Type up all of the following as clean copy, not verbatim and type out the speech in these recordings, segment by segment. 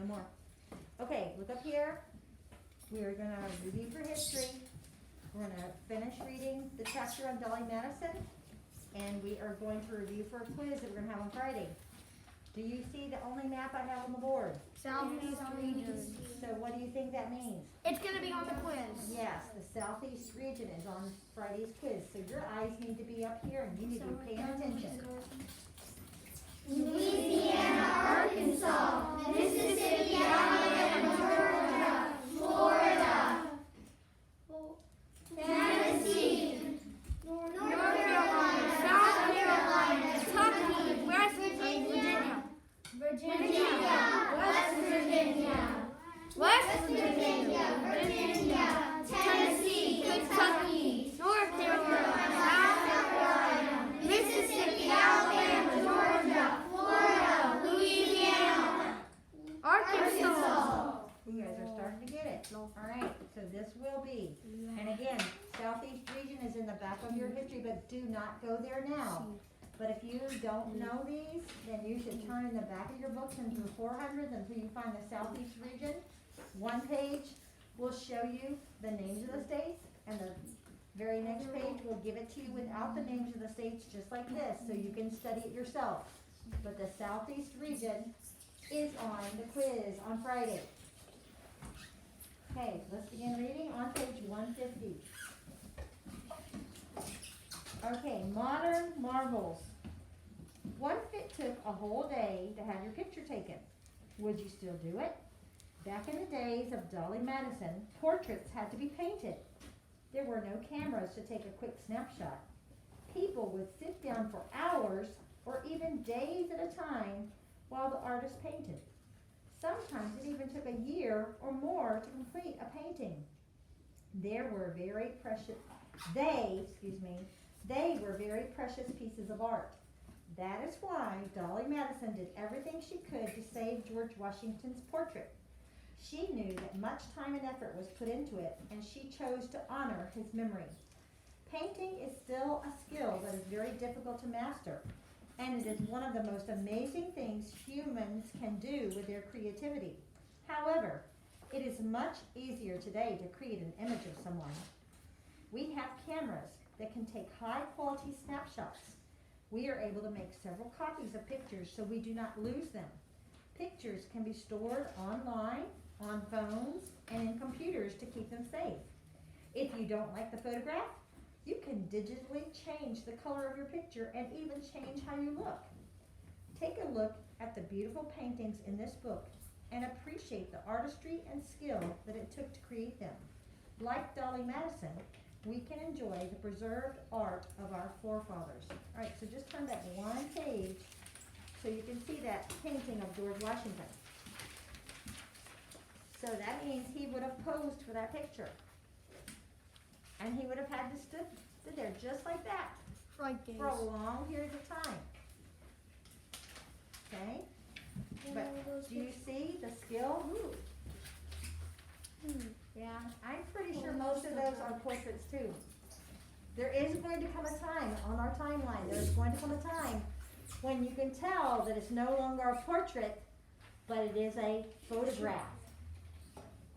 more. Okay, look up here. We are gonna review for history. We're gonna finish reading the chapter on Dolly Madison, and we are going to review for a quiz that we're gonna have on Friday. Do you see the only map I have on the board? Southeast region. So what do you think that means? It's gonna be on the quiz. Yes, the Southeast region is on Friday's quiz, so your eyes need to be up here and you need to be paying attention. Louisiana, Arkansas, Mississippi, Alabama, Georgia, Florida, Tennessee, North Carolina, South Carolina, Kentucky, West Virginia, West Virginia, Virginia, Tennessee, Kentucky, North Carolina, South Carolina, Mississippi, Alabama, Georgia, Florida, Louisiana, Arkansas. You guys are starting to get it. Alright, so this will be, and again, Southeast region is in the back of your history, but do not go there now. But if you don't know these, then you should turn in the back of your books into the 400s until you find the Southeast region. One page will show you the names of the states, and the very next page will give it to you without the names of the states, just like this, so you can study it yourself. But the Southeast region is on the quiz on Friday. Okay, let's begin reading on page 150. Okay, modern marvels. What if it took a whole day to have your picture taken? Would you still do it? Back in the days of Dolly Madison, portraits had to be painted. There were no cameras to take a quick snapshot. People would sit down for hours or even days at a time while the artist painted. Sometimes it even took a year or more to complete a painting. They were very precious pieces of art. That is why Dolly Madison did everything she could to save George Washington's portrait. She knew that much time and effort was put into it, and she chose to honor his memory. Painting is still a skill that is very difficult to master, and it is one of the most amazing things humans can do with their creativity. However, it is much easier today to create an image of someone. We have cameras that can take high-quality snapshots. We are able to make several copies of pictures so we do not lose them. Pictures can be stored online, on phones, and in computers to keep them safe. If you don't like the photograph, you can digitally change the color of your picture and even change how you look. Take a look at the beautiful paintings in this book and appreciate the artistry and skill that it took to create them. Like Dolly Madison, we can enjoy the preserved art of our forefathers. All right, so just turn back one page so you can see that painting of George Washington. So that means he would have posed for that picture. And he would have had to stood there just like that for a long period of time. Okay? But do you see the skill? Yeah, I'm pretty sure most of those are portraits too. There is going to come a time on our timeline, there's going to come a time when you can tell that it's no longer a portrait, but it is a photograph.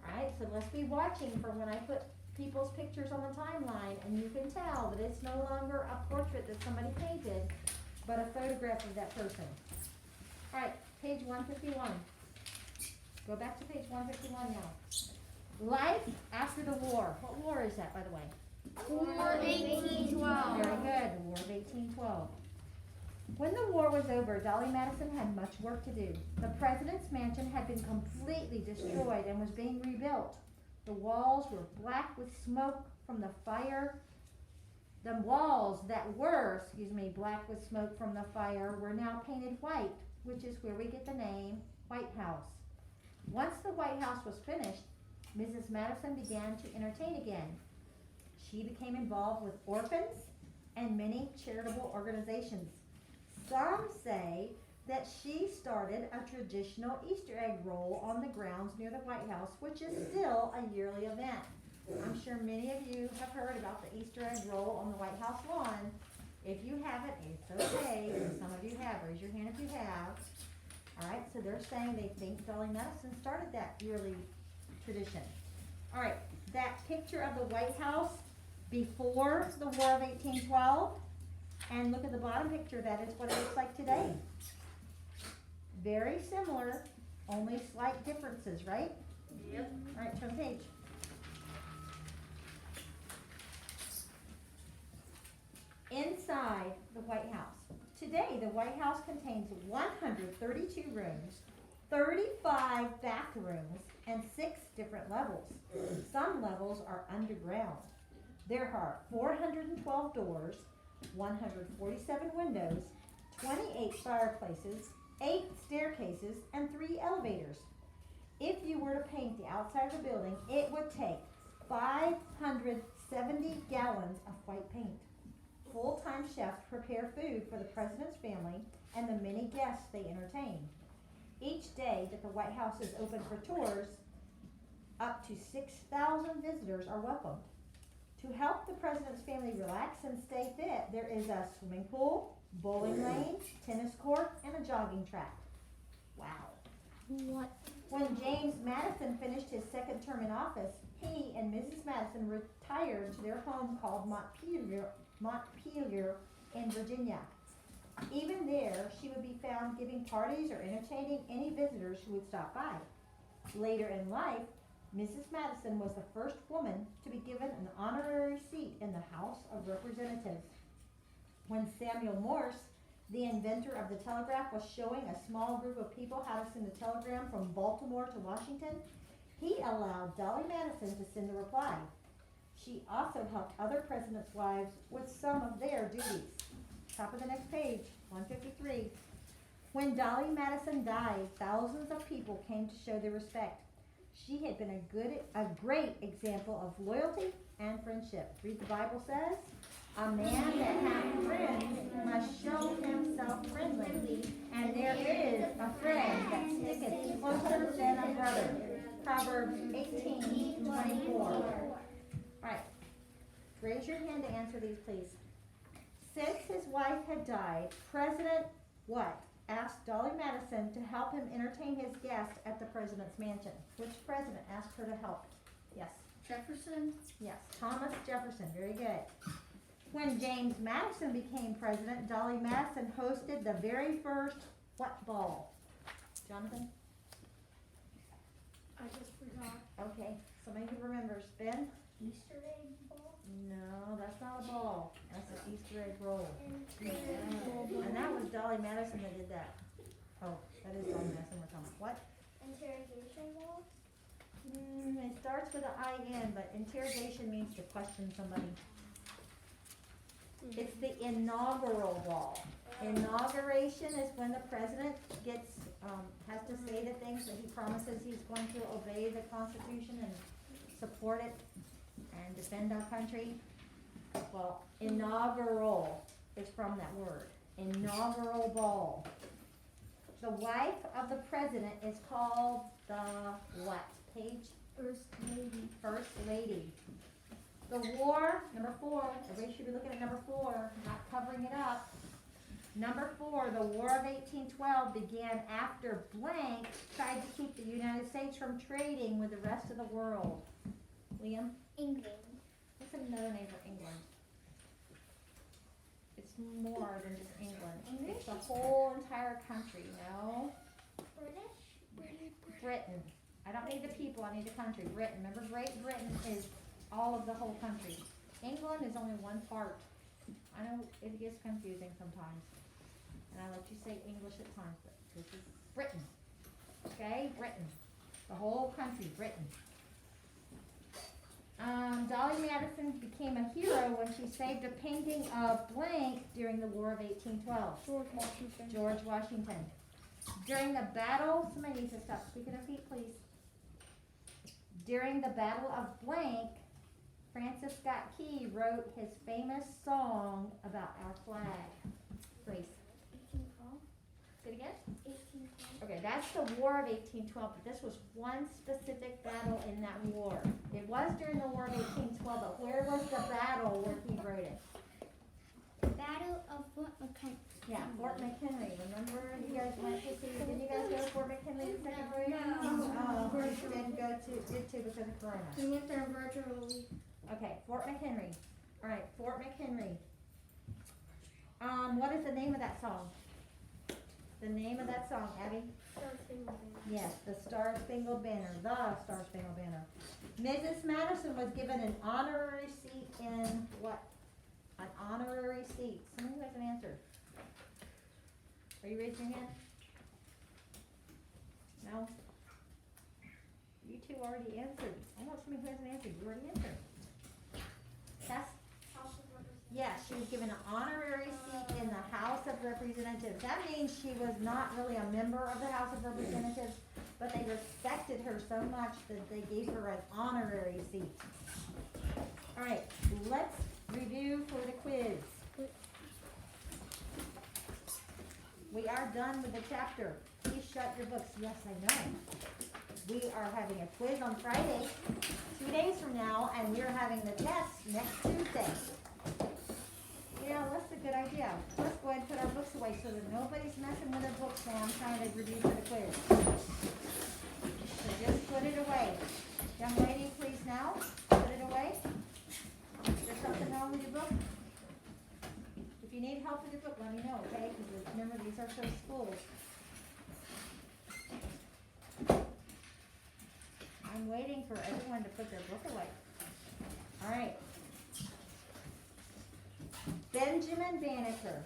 Alright, so let's be watching for when I put people's pictures on the timeline, and you can tell that it's no longer a portrait that somebody painted, but a photograph of that person. Alright, page 151. Go back to page 151 now. Life after the war. What war is that, by the way? War of 1812. Very good, the War of 1812. When the war was over, Dolly Madison had much work to do. The president's mansion had been completely destroyed and was being rebuilt. The walls were black with smoke from the fire. The walls that were, black with smoke from the fire were now painted white, which is where we get the name White House. Once the White House was finished, Mrs. Madison began to entertain again. She became involved with orphans and many charitable organizations. Some say that she started a traditional Easter egg roll on the grounds near the White House, which is still a yearly event. I'm sure many of you have heard about the Easter egg roll on the White House lawn. If you haven't, it's okay. Some of you have. Raise your hand if you have. Alright, so they're saying they think Dolly Madison started that yearly tradition. Alright, that picture of the White House before the War of 1812, and look at the bottom picture, that is what it looks like today. Very similar, only slight differences, right? Yep. Alright, turn the page. Inside the White House. Today, the White House contains 132 rooms, 35 bathrooms, and 6 different levels. Some levels are underground. There are 412 doors, 147 windows, 28 fireplaces, 8 staircases, and 3 elevators. If you were to paint the outside of the building, it would take 570 gallons of white paint. Full-time chefs prepare food for the president's family and the many guests they entertain. Each day that the White House is open for tours, up to 6,000 visitors are welcomed. To help the president's family relax and stay fit, there is a swimming pool, bowling lane, tennis court, and a jogging track. Wow. What? When James Madison finished his second term in office, he and Mrs. Madison retired to their home called Montpelier in Virginia. Even there, she would be found giving parties or entertaining any visitors who would stop by. Later in life, Mrs. Madison was the first woman to be given an honorary seat in the House of Representatives. When Samuel Morse, the inventor of the telegraph, was showing a small group of people how to send a telegram from Baltimore to Washington, he allowed Dolly Madison to send the reply. She also helped other presidents' wives with some of their duties. Top of the next page, 153. When Dolly Madison died, thousands of people came to show their respect. She had been a great example of loyalty and friendship. Read the Bible says, a man that hath friends must show himself friendly, and there is a friend that sticketh closer than a brother. Proverbs 18:24. Right. Raise your hand to answer these, please. Since his wife had died, President what? Asked Dolly Madison to help him entertain his guests at the president's mansion. Which president asked her to help? Yes. Jefferson. Yes. Thomas Jefferson. Very good. When James Madison became president, Dolly Madison hosted the very first what ball? Jonathan? I just forgot. Okay. Somebody who remembers. Ben? Easter egg ball. No, that's not a ball. That's an Easter egg roll. And that was Dolly Madison that did that. Oh, that is Dolly Madison we're talking about. What? Interrogation ball. It starts with an I-N, but interrogation means to question somebody. It's the inaugural ball. Inauguration is when the president gets, has to say the things that he promises he's going to obey the Constitution and support it and defend our country. Well, inaugural is from that word. Inaugural ball. The wife of the president is called the what? Page? First lady. First lady. The war, number 4, everybody should be looking at number 4, not covering it up. Number 4, the War of 1812 began after blank tried to keep the United States from trading with the rest of the world. Liam? England. What's another name for England? It's more than just England. It's the whole entire country, no? British. Britain. I don't need the people, I need the country. Britain. Remember, Great Britain is all of the whole country. England is only one part. I know it gets confusing sometimes. And I let you say English at times, but this is Britain. Okay, Britain. The whole country, Britain. Dolly Madison became a hero when she saved a painting of blank during the War of 1812. George Washington. George Washington. During the battle, somebody needs to stop speaking their feet, please. During the Battle of blank, Francis Scott Key wrote his famous song about our flag. Please. 1812. Say it again? 1812. Okay, that's the War of 1812, but this was one specific battle in that war. It was during the War of 1812, but where was the battle where he wrote it? Battle of Fort McKinley. Yeah, Fort McHenry. Remember, you guys went to see, didn't you guys go to Fort McHenry the second grade? No. Oh, you didn't did too because of Corona. We went there virtually. Okay, Fort McHenry. All right, Fort McHenry. What is the name of that song? The name of that song, Abby? Yes, the Star Spangled Banner, the Star Spangled Banner. Mrs. Madison was given an honorary seat in what? An honorary seat. Someone who hasn't answered. Are you raising your hand? No? You two already answered. I want somebody who hasn't answered. You already answered. Yes? Yes, she was given an honorary seat in the House of Representatives. That means she was not really a member of the House of Representatives, but they respected her so much that they gave her an honorary seat. All right, let's review for the quiz. We are done with the chapter. Please shut your books. Yes, I know. We are having a quiz on Friday, 2 days from now, and we're having the test next Tuesday. Yeah, that's a good idea. Let's go ahead and put our books away so that nobody's messing with their books while I'm trying to review for the quiz. So just put it away. Young lady, please now, put it away. Is there something wrong with your book? If you need help with your book, let me know, okay? Because remember, these are for schools. I'm waiting for everyone to put their book away. All right. Benjamin Banneker.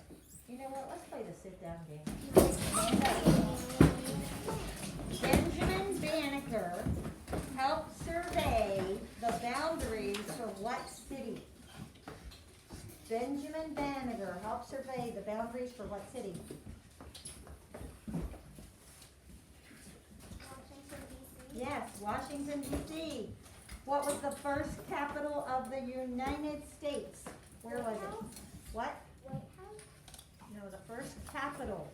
You know what? Let's play the sit-down game. Benjamin Banneker helped survey the boundaries for what city? Benjamin Banneker helped survey the boundaries for what city? Yes, Washington, D.C. What was the first capital of the United States? Where was it? What? White House? No, the first capital.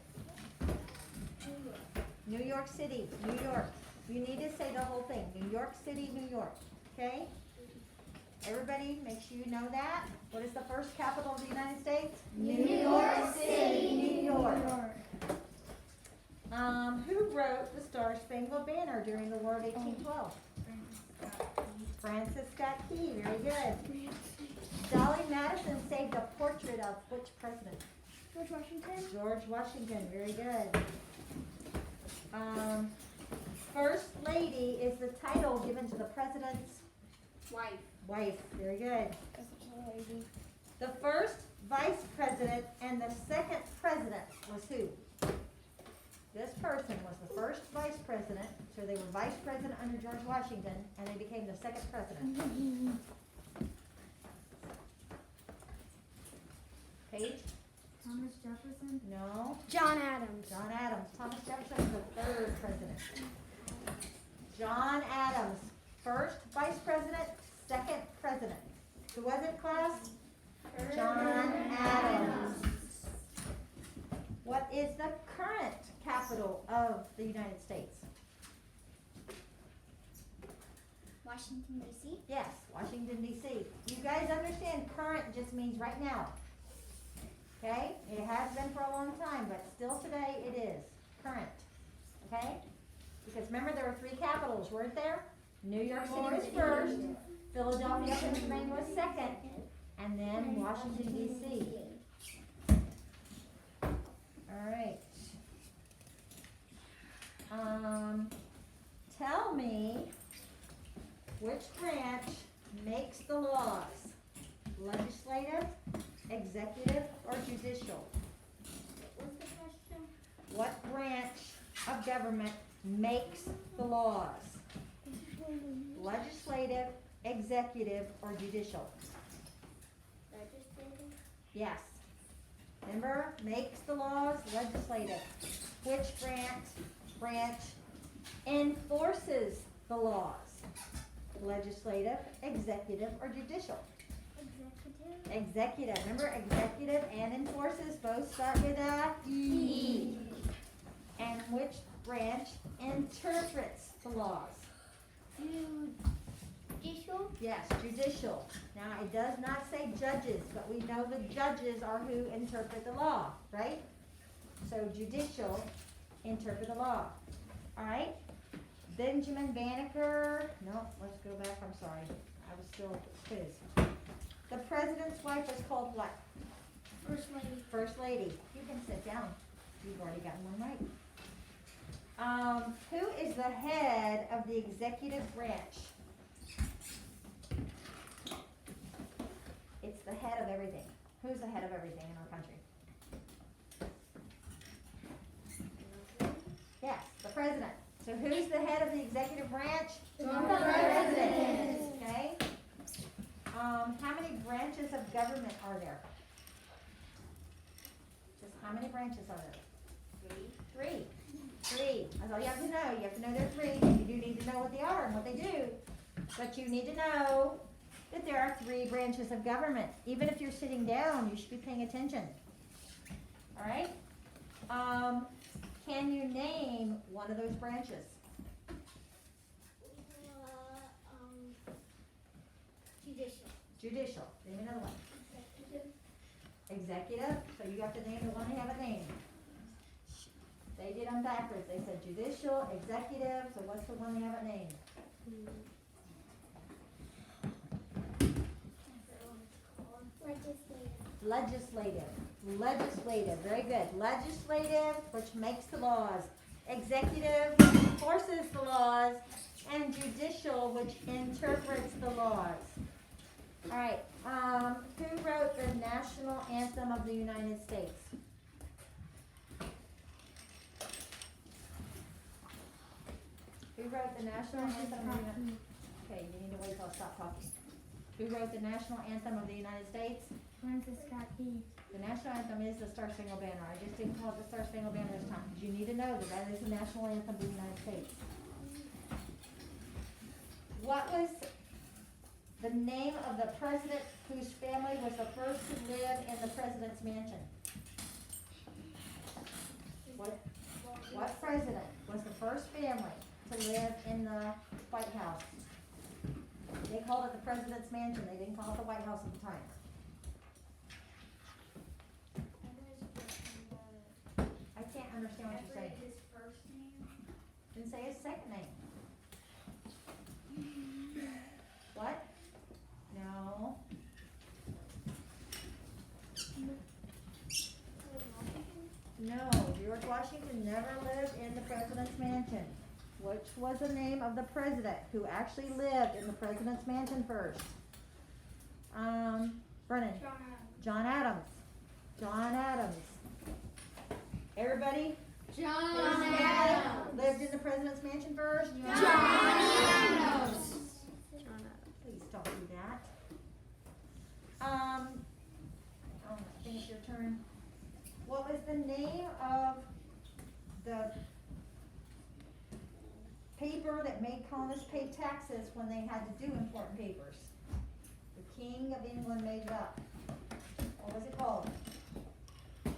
New York. New York City, New York. You need to say the whole thing. New York City, New York. Okay? Everybody, make sure you know that. What is the first capital of the United States? New York City. New York. Who wrote the Star Spangled Banner during the War of 1812? Francis Scott Key. Very good. Dolly Madison saved a portrait of which president? George Washington. George Washington. Very good. First Lady is the title given to the president's wife. Very good. The first vice president and the second president was who? This person was the first vice president, so they were vice president under George Washington, and they became the second president. Paige? Thomas Jefferson. No. John Adams. John Adams. Thomas Jefferson was the third president. John Adams, first vice president, second president. Who was it, class? John Adams. What is the current capital of the United States? Washington, D.C. Yes, Washington, D.C. You guys understand current just means right now. Okay? It has been for a long time, but still today it is current. Okay? Because remember there were three capitals, weren't there? New York City was first, Philadelphia, Pennsylvania was second, and then Washington, D.C. All right. Tell me which branch makes the laws? Legislative, executive, or judicial? What's the question? What branch of government makes the laws? Legislative, executive, or judicial? Legislative. Yes. Remember, makes the laws, legislative. Which branch enforces the laws? Legislative, executive, or judicial? Executive. Executive. Remember, executive and enforces both start with a E. And which branch interprets the laws? Judicial. Yes, judicial. Now, it does not say judges, but we know the judges are who interpret the law, right? So judicial, interpret the law. All right? Benjamin Banneker, no, let's go back, I'm sorry. I was still quiz. The president's wife was called what? First lady. First lady. You can sit down. You've already gotten one right. Who is the head of the executive branch? It's the head of everything. Who's the head of everything in our country? Yes, the president. So who's the head of the executive branch? The president. Okay. How many branches of government are there? Just how many branches are there? Three. That's all you have to know. You have to know there are three. You do need to know what they are and what they do. But you need to know that there are 3 branches of government. Even if you're sitting down, you should be paying attention. All right? Can you name one of those branches? Judicial. Judicial. Name another one. Executive. Executive. So you have to name the one they haven't named. They did them backwards. They said judicial, executive. So what's the one they haven't named? Legislative. Legislative. Very good. Legislative, which makes the laws. Executive enforces the laws. And judicial, which interprets the laws. All right. Who wrote the national anthem of the United States? Who wrote the national anthem of the United States? Okay, you need to wait till I stop talking. Who wrote the national anthem of the United States? Francis Scott Key. The national anthem is the Star Spangled Banner. I just didn't call it the Star Spangled Banner this time, because you need to know that that is the national anthem of the United States. What was the name of the president whose family was the first to live in the president's mansion? What president was the first family to live in the White House? They called it the president's mansion. They didn't call it the White House at the time. I can't understand what you're saying. His first name. Didn't say his second name. What? No. No, George Washington never lived in the president's mansion. Which was the name of the president who actually lived in the president's mansion first? Brennan. John Adams. John Adams. John Adams. Everybody? John Adams. Lived in the president's mansion first? John Adams. Please don't do that. I think it's your turn. What was the name of the paper that made colonists pay taxes when they had to do important papers? The King of England made it up. What was it called? He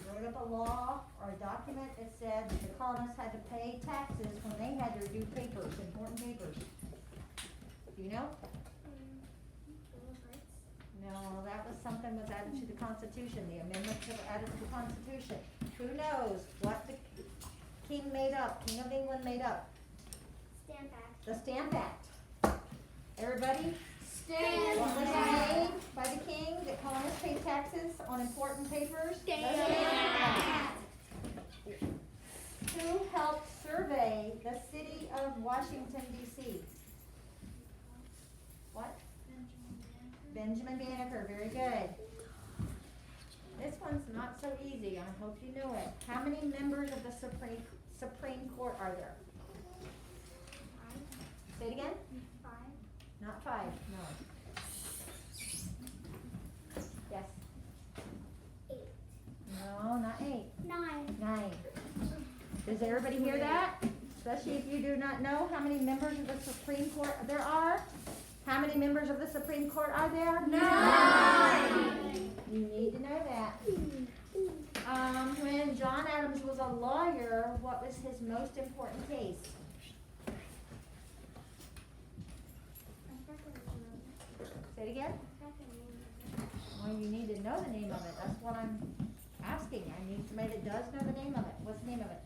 wrote up a law or a document that said that the colonists had to pay taxes when they had to do papers, important papers. Do you know? No, that was something was added to the Constitution, the amendments that were added to the Constitution. Who knows what the King made up, King of England made up? Stamp Act. The Stamp Act. Everybody? Stamp What was made by the King that colonists paid taxes on important papers? The Stamp Act. Who helped survey the city of Washington, D.C.? What? Benjamin Banneker, very good. This one's not so easy, I hope you know it. How many members of the Supreme Court are there? Say it again? 5. Not 5, no. Yes? 8. No, not 8. 9. 9. Does everybody hear that? Especially if you do not know how many members of the Supreme Court there are? How many members of the Supreme Court are there? 9. You need to know that. When John Adams was a lawyer, what was his most important case? Say it again. Well, you need to know the name of it. That's what I'm asking. I need somebody that does know the name of it. What's the name of it?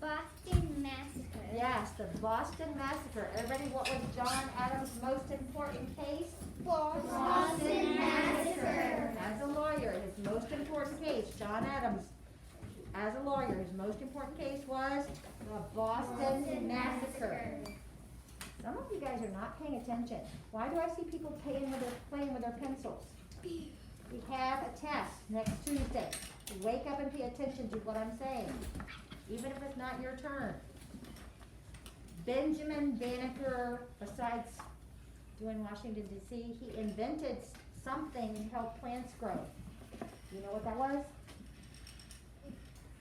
Boston Massacre. Yes, the Boston Massacre. Everybody, what was John Adams' most important case? Boston Massacre. As a lawyer, his most important case, John Adams, as a lawyer, his most important case was the Boston Massacre. Some of you guys are not paying attention. Why do I see people playing with their pencils? We have a test next Tuesday. Wake up and pay attention to what I'm saying, even if it's not your turn. Benjamin Banneker, besides doing Washington D.C., he invented something to help plants grow. You know what that was?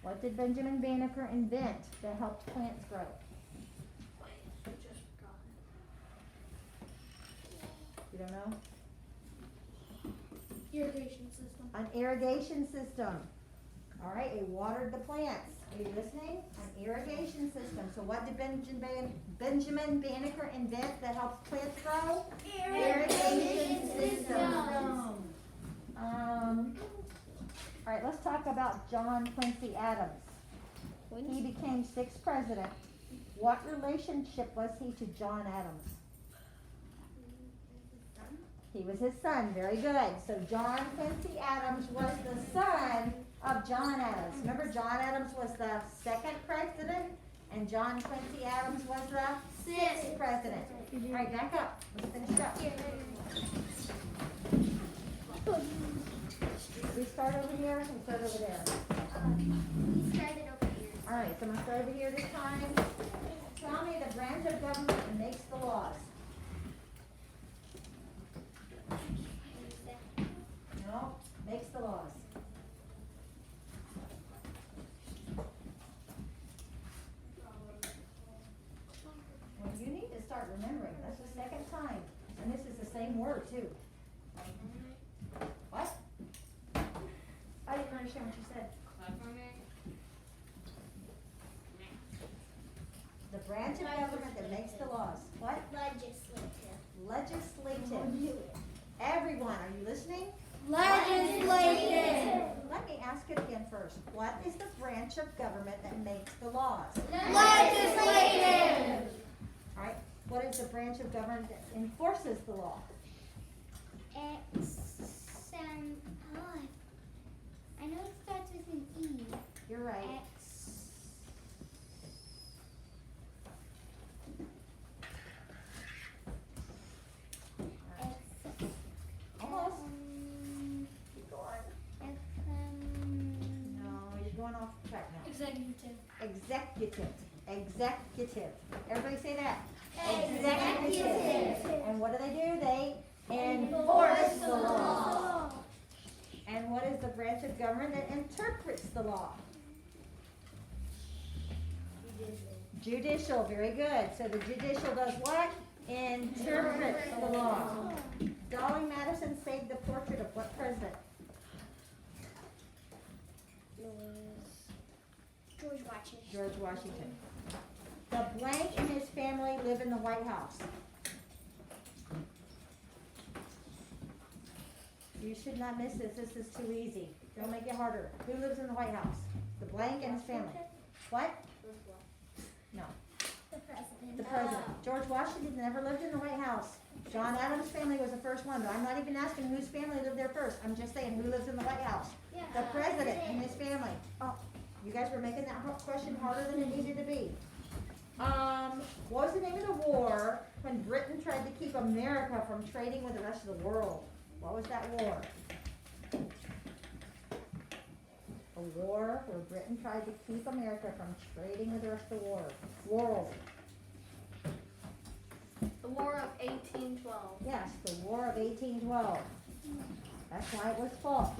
What did Benjamin Banneker invent that helped plants grow? You don't know? Irrigation system. An irrigation system. All right, it watered the plants. Are you listening? An irrigation system. So what did Benjamin Banneker invent that helps plants grow? Irrigation system. All right, let's talk about John Quincy Adams. He became 6th president. What relationship was he to John Adams? He was his son. Very good. So John Quincy Adams was the son of John Adams. Remember, John Adams was the 2nd president, and John Quincy Adams was the 6th president. All right, back up. Let's finish it up. We start over here. We start over there. We started over here. All right, so I'm gonna start over here this time. Tell me the branch of government that makes the laws. No, makes the laws. Well, you need to start remembering. That's the 2nd time. And this is the same word, too. What? I didn't understand what you said. The branch of government that makes the laws. What? Legislative. Legislative. Everyone, are you listening? Legislative. Let me ask it again first. What is the branch of government that makes the laws? Legislative. All right. What is the branch of government that enforces the law? I know it starts with an E. You're right. Almost. Keep going. No, you're going off track now. Executive. Executive. Executive. Everybody say that. Executive. And what do? They enforce the law. And what is the branch of government that interprets the law? Judicial. Very good. So the judicial does what? Interprets the law. Dolly Madison saved the portrait of what president? George Washington. George Washington. The blank and his family live in the White House. You should not miss this. This is too easy. Don't make it harder. Who lives in the White House? The blank and his family. What? No. The president. The president. George Washington never lived in the White House. John Adams' family was the first one, but I'm not even asking whose family lived there first. I'm just saying who lives in the White House. The president and his family. Oh, you guys were making that question harder than it needed to be. What was the name of the war when Britain tried to keep America from trading with the rest of the world? What was that war? A war where Britain tried to keep America from trading with the rest of the world. The War of 1812. Yes, the War of 1812. That's why it was fought.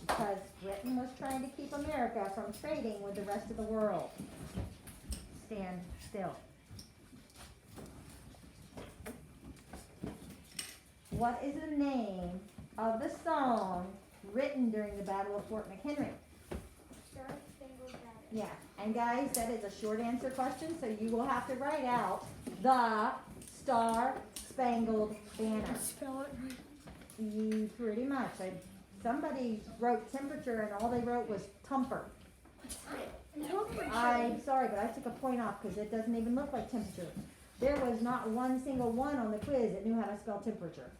Because Britain was trying to keep America from trading with the rest of the world. Stand still. What is the name of the song written during the Battle of Fort McHenry? Star Spangled Banner. Yeah, and guys, that is a short answer question, so you will have to write out the Star Spangled Banner. Spell it right. Pretty much. Somebody wrote temperature and all they wrote was tumper. I'm sorry, but I took a point off because it doesn't even look like temperature. There was not one single one on the quiz that knew how to spell temperature.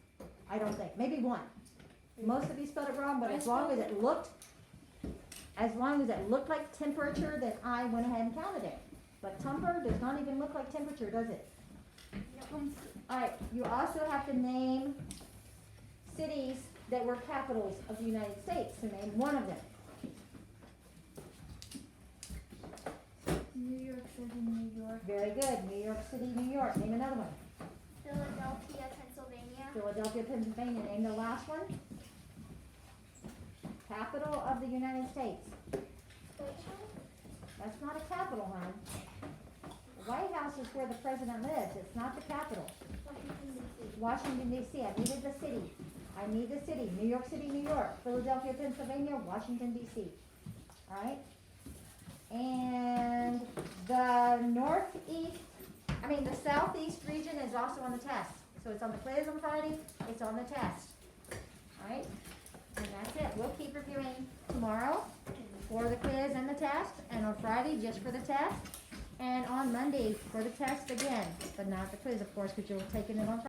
I don't think. Maybe one. Most of you spelled it wrong, but as long as it looked like temperature, then I went ahead and counted it. But tumper does not even look like temperature, does it? Alright, you also have to name cities that were capitals of the United States. So name one of them. New York City, New York. Very good. New York City, New York. Name another one. Philadelphia, Pennsylvania. Philadelphia, Pennsylvania. Name the last one. Capital of the United States. That's not a capital, hon. The White House is where the president lives. It's not the capital. Washington, D.C. I needed the city. I need the city. New York City, New York. Philadelphia, Pennsylvania. Washington, D.C. All right? And the southeast region is also on the test. So it's on the quiz on Friday. It's on the test. All right? And that's it. We'll keep reviewing tomorrow for the quiz and the test, and on Friday just for the test, and on Monday for the test again, but not the quiz, of course, because you're taking it on Friday.